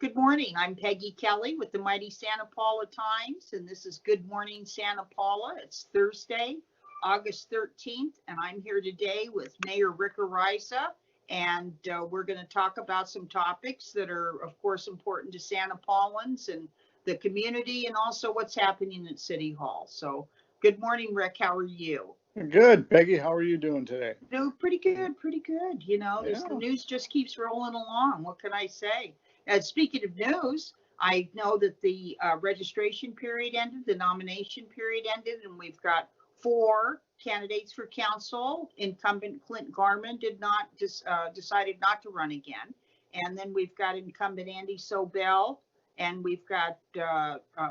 Good morning. I'm Peggy Kelly with the Mighty Santa Paula Times, and this is Good Morning Santa Paula. It's Thursday, August 13th, and I'm here today with Mayor Rick Ariza, and we're going to talk about some topics that are, of course, important to Santa Paulans and the community, and also what's happening at City Hall. So, good morning, Rick. How are you? Good, Peggy. How are you doing today? No, pretty good, pretty good. You know, the news just keeps rolling along. What can I say? Speaking of news, I know that the registration period ended, the nomination period ended, and we've got 4 candidates for council. Incumbent Clint Garman decided not to run again, and then we've got incumbent Andy Sobel, and we've got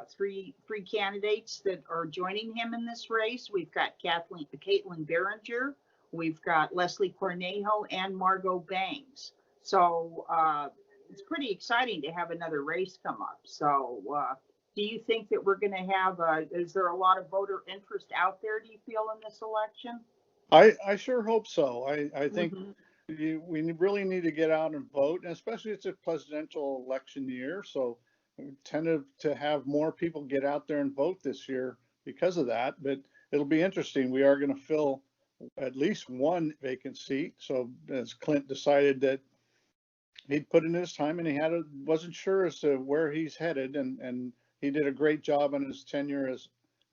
three candidates that are joining him in this race. We've got Caitlin Behringer, we've got Leslie Cornejo, and Margot Bangs. So it's pretty exciting to have another race come up. So do you think that we're going to have, is there a lot of voter interest out there, do you feel, in this election? I sure hope so. I think we really need to get out and vote, and especially it's a presidential election year. So we tend to have more people get out there and vote this year because of that. But it'll be interesting. We are going to fill at least one vacant seat. So as Clint decided that he'd put in his time and wasn't sure as to where he's headed, and he did a great job on his tenure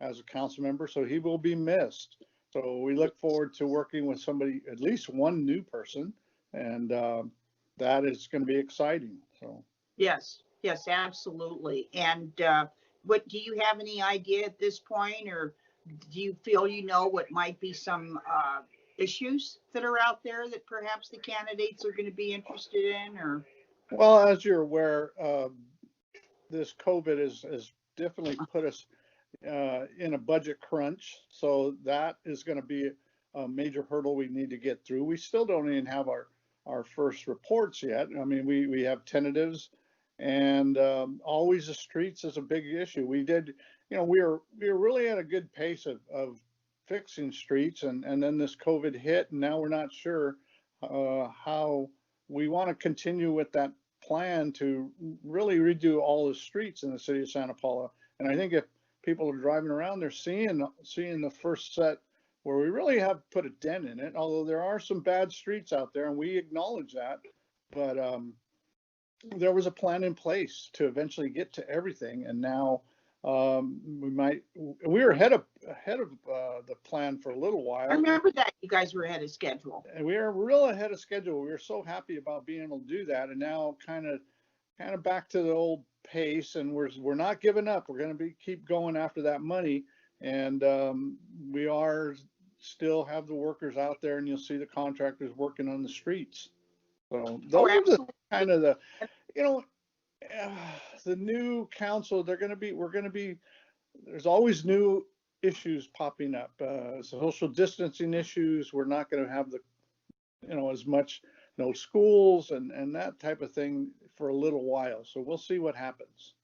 as a council member. So he will be missed. So we look forward to working with somebody, at least one new person, and that is going to be exciting. So yes, absolutely. And what do you have any idea at this point, or do you feel what might be some issues that are out there that perhaps the candidates are going to be interested in? Or well, as you're aware, this COVID has definitely put us in a budget crunch, so that is going to be a major hurdle we need to get through. We still don't even have our first reports yet. I mean, we have tentatives, and always the streets is a big issue. We did, we were really at a good pace of fixing streets, and then this COVID hit, and now we're not sure how we want to continue with that plan to really redo all the streets in the city of Santa Paula. And I think if people are driving around, they're seeing the first set where we really have put a dent in it, although there are some bad streets out there, and we acknowledge that. But there was a plan in place to eventually get to everything, and now we were ahead of the plan for a little while. I remember that you guys were ahead of schedule. And we are real ahead of schedule. We were so happy about being able to do that, and now kind of back to the old pace, and we're not giving up. We're going to keep going after that money, and we are still have the workers out there, and you'll see the contractors working on the streets. So those are the kind of the new council. We're going to be. There's always new issues popping up. Social distancing issues. We're not going to have as much no schools and that type of thing for a little while. So we'll see what happens.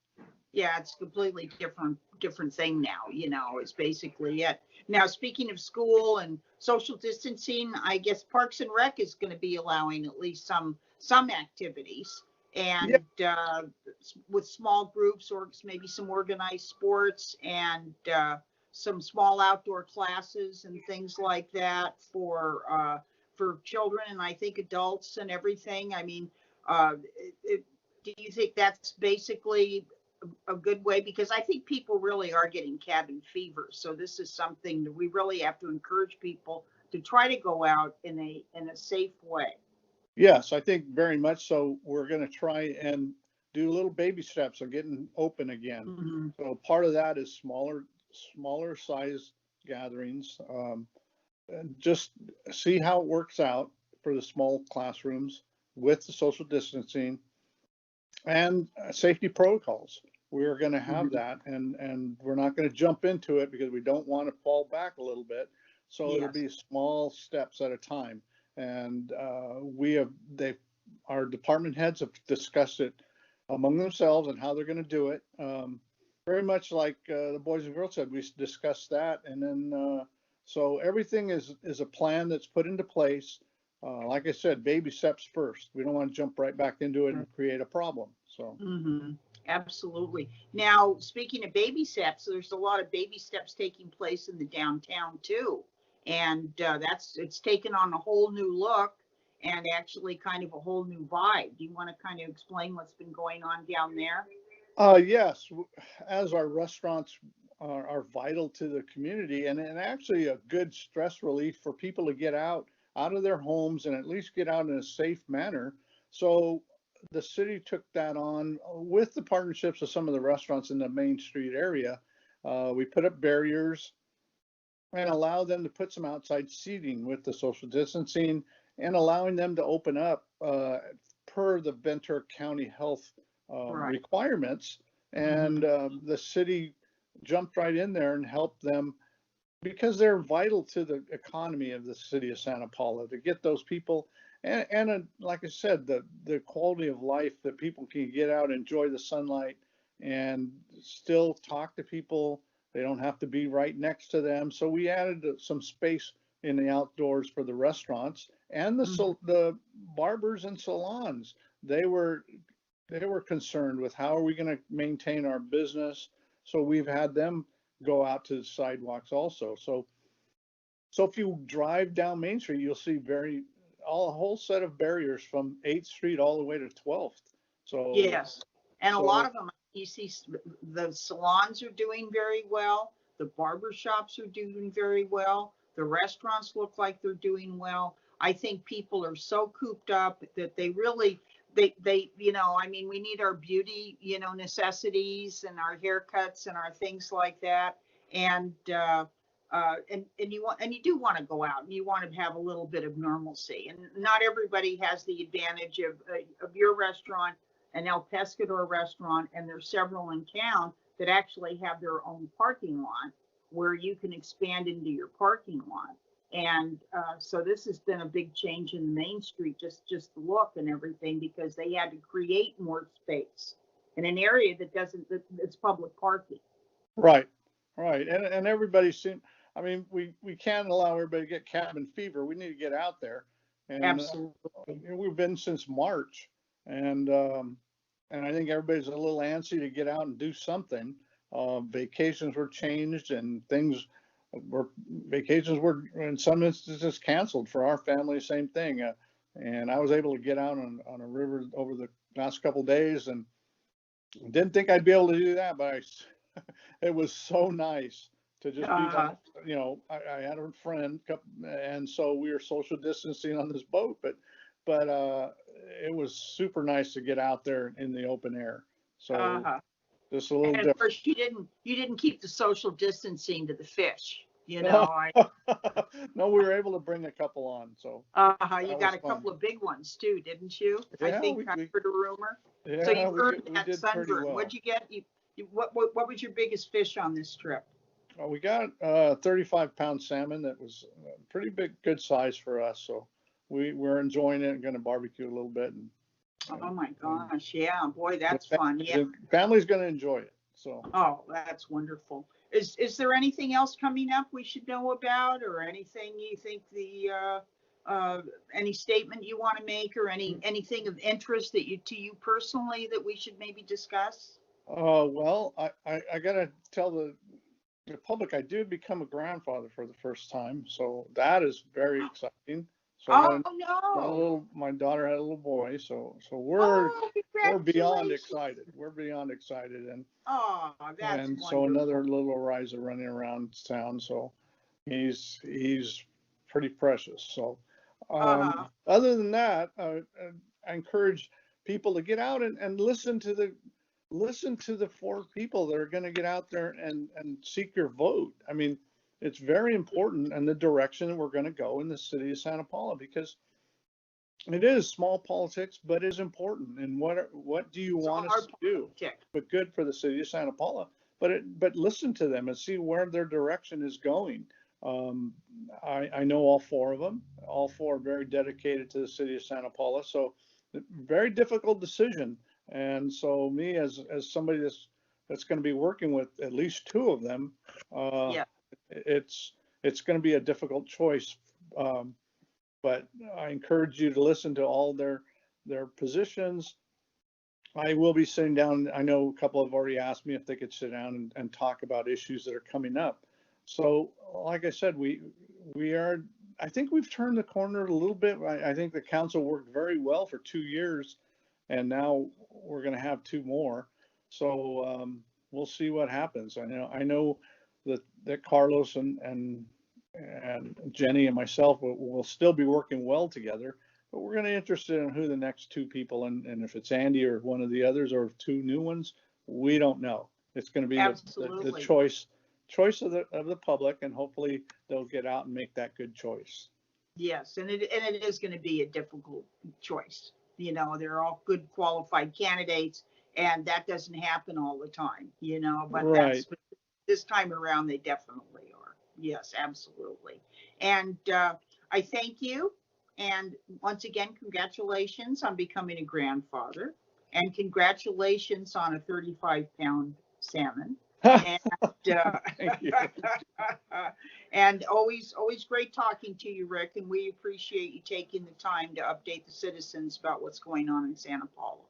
Yeah, it's a completely different thing now. It's basically it. Now, speaking of school and social distancing, I guess Parks and Rec is going to be allowing at least some activities, and with small groups or maybe some organized sports and some small outdoor classes and things like that for children, and I think adults and everything. I mean, do you think that's basically a good way? Because I think people really are getting cabin fever. So this is something that we really have to encourage people to try to go out in a safe way. Yes, I think very much so. We're going to try and do little baby steps of getting open again. Mm-hmm. So part of that is smaller size gatherings. And just see how it works out for the small classrooms with the social distancing and safety protocols. We're going to have that, and we're not going to jump into it because we don't want to fall back a little bit. So it'll be small steps at a time. And our department heads have discussed it among themselves and how they're going to do it. Very much like the Boys and Girls said, we discussed that, and then so everything is a plan that's put into place. like I said, baby steps first. We don't want to jump right back into it and create a problem. So. Mm-hmm. Absolutely. Now, speaking of baby steps, there's a lot of baby steps taking place in the downtown too, and it's taken on a whole new look and actually kind of a whole new vibe. Do you want to kind of explain what's been going on down there? Yes, as our restaurants are vital to the community and actually a good stress relief for people to get out of their homes and at least get out in a safe manner. So the city took that on with the partnerships of some of the restaurants in the Main Street area. We put up barriers and allow them to put some outside seating with the social distancing and allowing them to open up per the Ventura County health Right. requirements. And the city jumped right in there and helped them because they're vital to the economy of the city of Santa Paula to get those people and like I said, the quality of life that people can get out, enjoy the sunlight, and still talk to people. They don't have to be right next to them. So we added some space in the outdoors for the restaurants and the barbers and salons. They were concerned with how are we going to maintain our business. So we've had them go out to the sidewalks also. So if you drive down Main Street, you'll see a whole set of barriers from 8th Street all the way to 12th. So Yes, and a lot of them, you see, the salons are doing very well. The barber shops are doing very well. The restaurants look like they're doing well. I think people are so cooped up that they really, I mean, we need our beauty, necessities and our haircuts and our things like that. And, and you do want to go out and you want to have a little bit of normalcy. And not everybody has the advantage of your restaurant, an El Pescador restaurant, and there's several in town that actually have their own parking lot where you can expand into your parking lot. And so this has been a big change in Main Street, just the look and everything, because they had to create more space in an area it's public parking. right, and everybody seemed. I mean, we can't allow everybody to get cabin fever. We need to get out there, and Absolutely. we've been since March, and I think everybody's a little antsy to get out and do something. Vacations were changed and vacations were in some instances canceled for our family, same thing. And I was able to get out on a river over the last couple of days and didn't think I'd be able to do that, but it was so nice to just be, I had a friend and so we were social distancing on this boat, but it was super nice to get out there in the open air. So just a little And of different. course, you didn't keep the social distancing to the fish. No, we were able to bring a couple on. So You got a couple of big ones too, didn't you? Yeah, I think I heard a rumor. Yeah, So you earned we that did pretty sunburn. well. What'd you get? What was your biggest fish on this trip? We got 35-pound salmon that was pretty big, good size for us. So we're enjoying it and going to barbecue a little bit. Oh my gosh, yeah, boy, that's fun. Yeah. The family's going to enjoy it. So. Oh, that's wonderful. Is there anything else coming up we should know about, or anything you think any statement you want to make, or anything of interest to you personally that we should maybe discuss? Well, I got to tell the public I did become a grandfather for the first time, so that is very exciting. So No! my daughter had a little boy, so we're beyond Congratulations! excited. We're beyond excited, and that's and so wonderful. another little Riza running around town. So he's pretty precious. So other than that, I encourage people to get out and listen to the 4 people that are going to get out there and seek your vote. I mean, it's very important in the direction that we're going to go in the city of Santa Paula, because it is small politics, but it is important. And what do you want us to do? But good for the city of Santa Paula. But listen to them and see where their direction is going. I know all 4 of them. All 4 are very dedicated to the city of Santa Paula. So very difficult decision. And so me as somebody that's going to be working with at least 2 of them, it's going to be a difficult choice. but I encourage you to listen to all their positions. I will be sitting down. I know a couple have already asked me if they could sit down and talk about issues that are coming up. So, like I said, I think we've turned the corner a little bit. I think the council worked very well for 2 years, and now we're going to have 2 more. So we'll see what happens. I know that Carlos and Jenny and myself will still be working well together. But we're going to be interested in who the next 2 people, and if it's Andy or one of the others or 2 new ones, we don't know. It's going to be the choice of the public, and hopefully they'll get out and make that good choice. Yes, and it is going to be a difficult choice. They're all good qualified candidates, and that doesn't happen all the time. But right. This time around they definitely are. Yes, absolutely. And I thank you. And once again, congratulations on becoming a grandfather, and congratulations on a 35-pound salmon. And, thank you. And always great talking to you, Rick. And we appreciate you taking the time to update the citizens about what's going on in Santa Paula.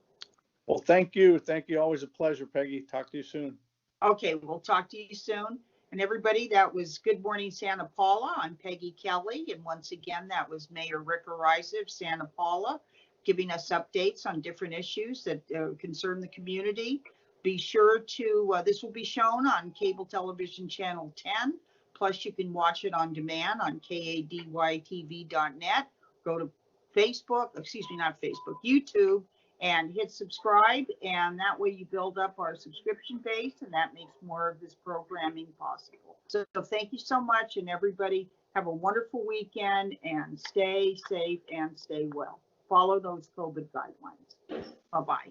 Well, thank you. Thank you. Always a pleasure, Peggy. Talk to you soon. Okay, we'll talk to you soon. And everybody, that was Good Morning Santa Paula. I'm Peggy Kelly. And once again, that was Mayor Rick Ariza of Santa Paula giving us updates on different issues that concern the community. Be sure to, this will be shown on cable television channel 10. Plus, you can watch it on demand on kadytv.net. Go to YouTube, and hit subscribe, and that way you build up our subscription base, and that makes more of this programming possible. So thank you so much, and everybody have a wonderful weekend, and stay safe and stay well. Follow those COVID guidelines. Bye-bye.